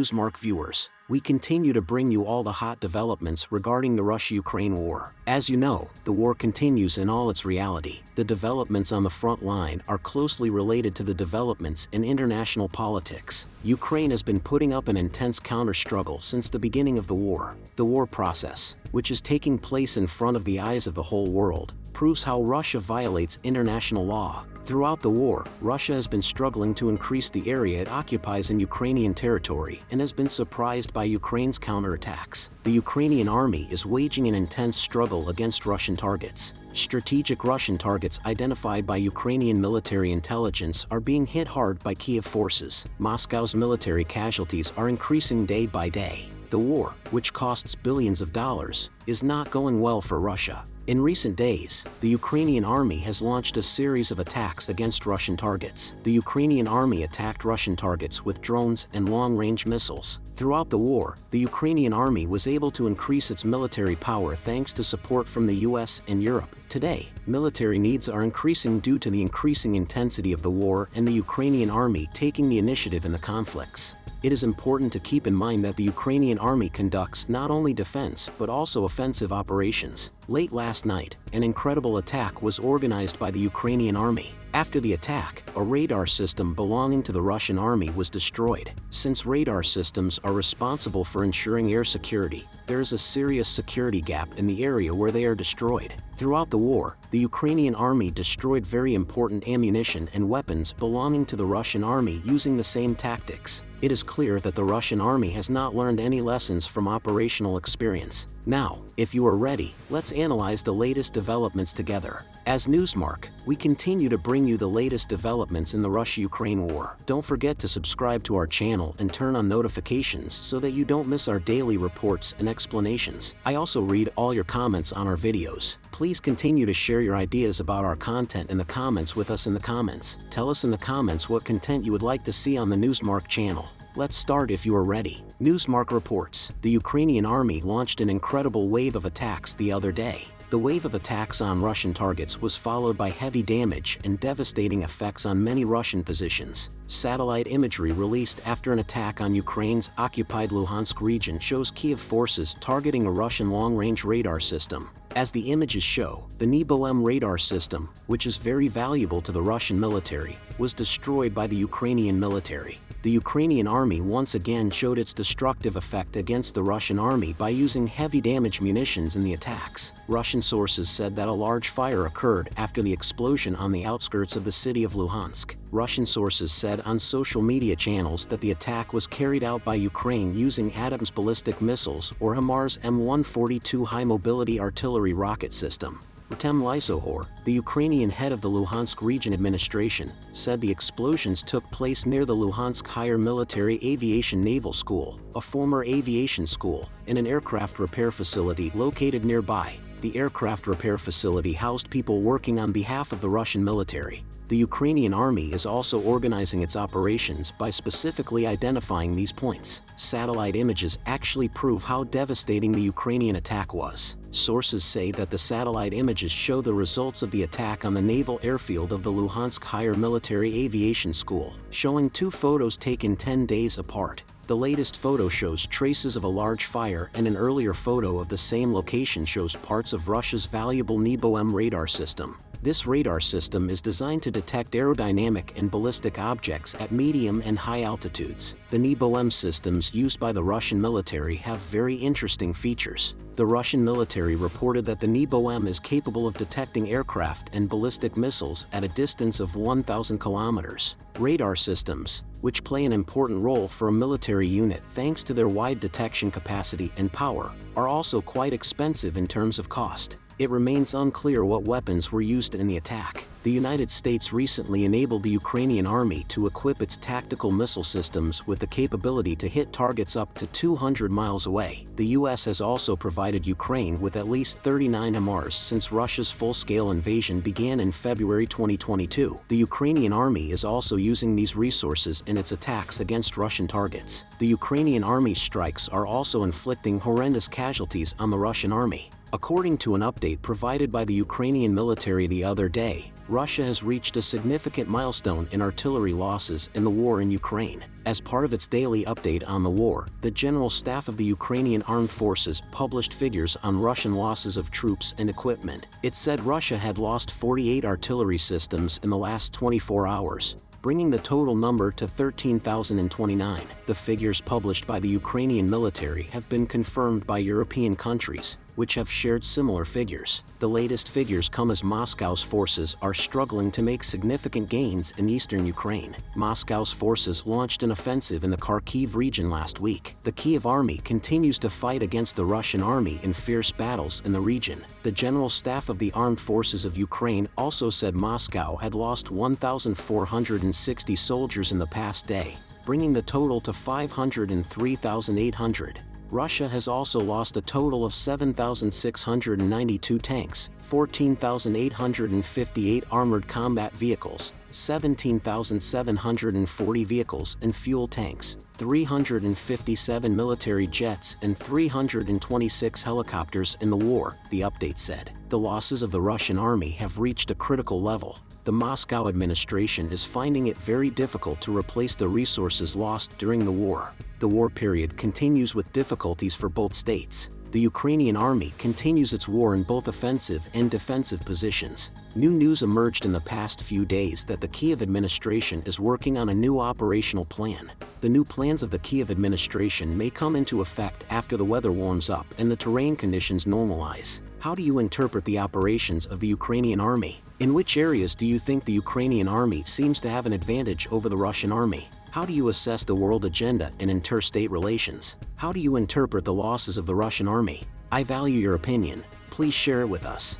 Newsmark viewers, we continue to bring you all the hot developments regarding the Russia-Ukraine war. As you know, the war continues in all its reality. The developments on the front line are closely related to the developments in international politics. Ukraine has been putting up an intense counter-struggle since the beginning of the war. The war process, which is taking place in front of the eyes of the whole world, proves how Russia violates international law. Throughout the war, Russia has been struggling to increase the area it occupies in Ukrainian territory and has been surprised by Ukraine's counterattacks. The Ukrainian army is waging an intense struggle against Russian targets. Strategic Russian targets identified by Ukrainian military intelligence are being hit hard by Kiev forces. Moscow's military casualties are increasing day by day. The war, which costs billions of dollars, is not going well for Russia. In recent days, the Ukrainian army has launched a series of attacks against Russian targets. The Ukrainian army attacked Russian targets with drones and long-range missiles. Throughout the war, the Ukrainian army was able to increase its military power thanks to support from the US and Europe. Today, military needs are increasing due to the increasing intensity of the war and the Ukrainian army taking the initiative in the conflicts. It is important to keep in mind that the Ukrainian army conducts not only defense but also offensive operations. Late last night, an incredible attack was organized by the Ukrainian army. After the attack, a radar system belonging to the Russian army was destroyed. Since radar systems are responsible for ensuring air security, there is a serious security gap in the area where they are destroyed. Throughout the war, the Ukrainian army destroyed very important ammunition and weapons belonging to the Russian army using the same tactics. It is clear that the Russian army has not learned any lessons from operational experience. Now, if you are ready, let's analyze the latest developments together. As Newsmark, we continue to bring you the latest developments in the Russia-Ukraine war. Don't forget to subscribe to our channel and turn on notifications so that you don't miss our daily reports and explanations. I also read all your comments on our videos. Please continue to share your ideas about our content in the comments with us in the comments. Tell us in the comments what content you would like to see on the Newsmark channel. Let's start if you are ready. Newsmark reports, the Ukrainian army launched an incredible wave of attacks the other day. The wave of attacks on Russian targets was followed by heavy damage and devastating effects on many Russian positions. Satellite imagery released after an attack on Ukraine's occupied Luhansk region shows Kiev forces targeting a Russian long-range radar system. As the images show, the NEBO-M radar system, which is very valuable to the Russian military, was destroyed by the Ukrainian military. The Ukrainian army once again showed its destructive effect against the Russian army by using heavy damage munitions in the attacks. Russian sources said that a large fire occurred after the explosion on the outskirts of the city of Luhansk. Russian sources said on social media channels that the attack was carried out by Ukraine using Atom's ballistic missiles or HIMARS M142 high-mobility artillery rocket system. Artem Lysohor, the Ukrainian head of the Luhansk region administration, said the explosions took place near the Luhansk Higher Military Aviation Naval School, a former aviation school, and an aircraft repair facility located nearby. The aircraft repair facility housed people working on behalf of the Russian military. The Ukrainian army is also organizing its operations by specifically identifying these points. Satellite images actually prove how devastating the Ukrainian attack was. Sources say that the satellite images show the results of the attack on the naval airfield of the Luhansk Higher Military Aviation School, showing two photos taken 10 days apart. The latest photo shows traces of a large fire, and an earlier photo of the same location shows parts of Russia's valuable NEBO-M radar system. This radar system is designed to detect aerodynamic and ballistic objects at medium and high altitudes. The NEBO-M systems used by the Russian military have very interesting features. The Russian military reported that the NEBO-M is capable of detecting aircraft and ballistic missiles at a distance of 1,000 kilometers. Radar systems, which play an important role for a military unit thanks to their wide detection capacity and power, are also quite expensive in terms of cost. It remains unclear what weapons were used in the attack. The United States recently enabled the Ukrainian army to equip its tactical missile systems with the capability to hit targets up to 200 miles away. The US has also provided Ukraine with at least 39 HIMARS since Russia's full-scale invasion began in February 2022. The Ukrainian army is also using these resources in its attacks against Russian targets. The Ukrainian army's strikes are also inflicting horrendous casualties on the Russian army. According to an update provided by the Ukrainian military the other day, Russia has reached a significant milestone in artillery losses in the war in Ukraine. As part of its daily update on the war, the General Staff of the Ukrainian Armed Forces published figures on Russian losses of troops and equipment. It said Russia had lost 48 artillery systems in the last 24 hours, bringing the total number to 13,029. The figures published by the Ukrainian military have been confirmed by European countries, which have shared similar figures. The latest figures come as Moscow's forces are struggling to make significant gains in eastern Ukraine. Moscow's forces launched an offensive in the Kharkiv region last week. The Kiev army continues to fight against the Russian army in fierce battles in the region. The General Staff of the Armed Forces of Ukraine also said Moscow had lost 1,460 soldiers in the past day, bringing the total to 503,800. Russia has also lost a total of 7,692 tanks, 14,858 armored combat vehicles, 17,740 vehicles and fuel tanks, 357 military jets and 326 helicopters in the war, the update said. The losses of the Russian army have reached a critical level. The Moscow administration is finding it very difficult to replace the resources lost during the war. The war period continues with difficulties for both states. The Ukrainian army continues its war in both offensive and defensive positions. New news emerged in the past few days that the Kiev administration is working on a new operational plan. The new plans of the Kiev administration may come into effect after the weather warms up and the terrain conditions normalize. How do you interpret the operations of the Ukrainian army? In which areas do you think the Ukrainian army seems to have an advantage over the Russian army? How do you assess the world agenda and interstate relations? How do you interpret the losses of the Russian army? I value your opinion. Please share it with us.